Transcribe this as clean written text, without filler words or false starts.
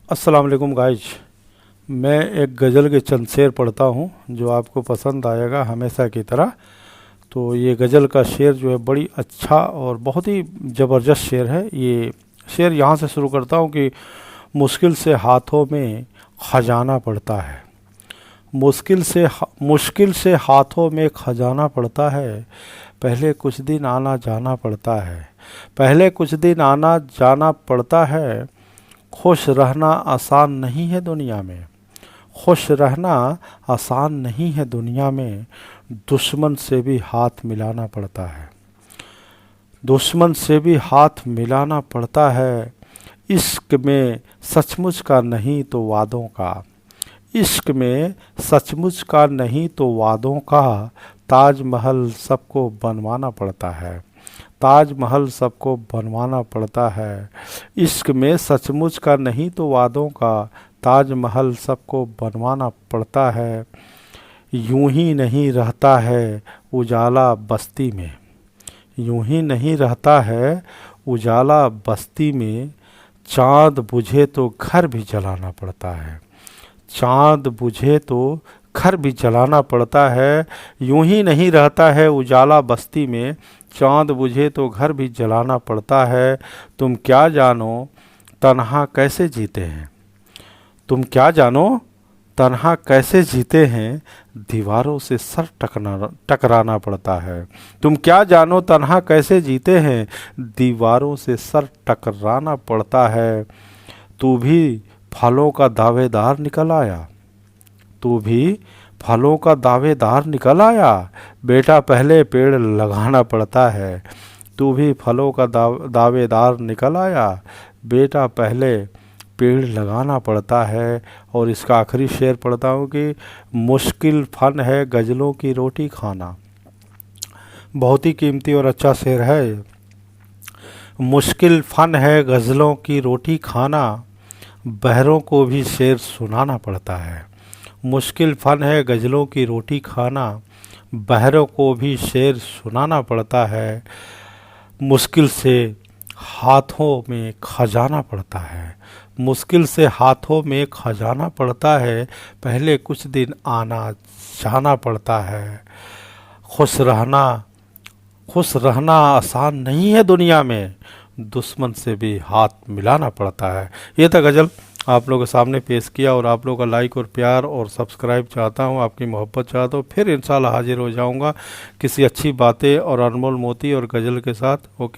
अस्सलाम वालेकुम गाइज। मैं एक गज़ल के चंद शेर पढ़ता हूँ जो आपको पसंद आएगा हमेशा की तरह। तो ये गज़ल का शेर जो है बड़ी अच्छा और बहुत ही ज़बरदस्त शेर है। ये शेर यहाँ से शुरू करता हूँ कि मुश्किल से हाथों में खजाना पड़ता है। मुश्किल से हाथों में खजाना पड़ता है। पहले कुछ दिन आना जाना पड़ता है। पहले कुछ दिन आना जाना पड़ता है। खुश रहना आसान नहीं है दुनिया में। खुश रहना आसान नहीं है दुनिया में। दुश्मन से भी हाथ मिलाना पड़ता है। दुश्मन से भी हाथ मिलाना पड़ता है। इश्क में सचमुच का नहीं तो वादों का। इश्क में सचमुच का नहीं तो वादों का। ताजमहल सबको बनवाना पड़ता है। ताजमहल सबको बनवाना पड़ता है। इश्क में सचमुच का नहीं तो वादों का। ताजमहल सबको बनवाना पड़ता है। यूं ही नहीं रहता है उजाला बस्ती में। यूं ही नहीं रहता है उजाला बस्ती में। चाँद बुझे तो घर भी जलाना पड़ता है। चाँद बुझे तो घर भी जलाना पड़ता है। यूं ही नहीं रहता है उजाला बस्ती में। चाँद बुझे तो घर भी जलाना पड़ता है। तुम क्या जानो तन्हा कैसे जीते हैं। तुम क्या जानो तन्हा कैसे जीते हैं। दीवारों से सर टकराना पड़ता है। तुम क्या जानो तन्हा कैसे जीते हैं। दीवारों से सर टकराना पड़ता है। तू भी फलों का दावेदार निकल आया। तू भी फलों का दावेदार निकल आया। बेटा पहले पेड़ लगाना पड़ता है। तू भी फलों का दावेदार निकल आया। बेटा पहले पेड़ लगाना पड़ता है। और इसका आखिरी शेर पढ़ता हूँ कि मुश्किल फन है गज़लों की रोटी खाना। बहुत ही कीमती और अच्छा शेर है। मुश्किल फन है गज़लों की रोटी खाना। बहरों को भी शेर सुनाना पड़ता है। मुश्किल फन है गज़लों की रोटी खाना। बहरों को भी शेर सुनाना पड़ता है। मुश्किल से हाथों में खजाना पड़ता है। मुश्किल से हाथों में खजाना पड़ता है। पहले कुछ दिन आना जाना पड़ता है। खुश रहना आसान नहीं है दुनिया में। दुश्मन से भी हाथ मिलाना पड़ता है। ये था गज़ल आप लोगों के सामने पेश किया और आप लोगों का लाइक और प्यार और सब्सक्राइब चाहता हूँ, आपकी मोहब्बत चाहता हूँ। फिर इंशाल्लाह हाजिर हो जाऊँगा किसी अच्छी बातें और अनमोल मोती और गज़ल के साथ। ओके।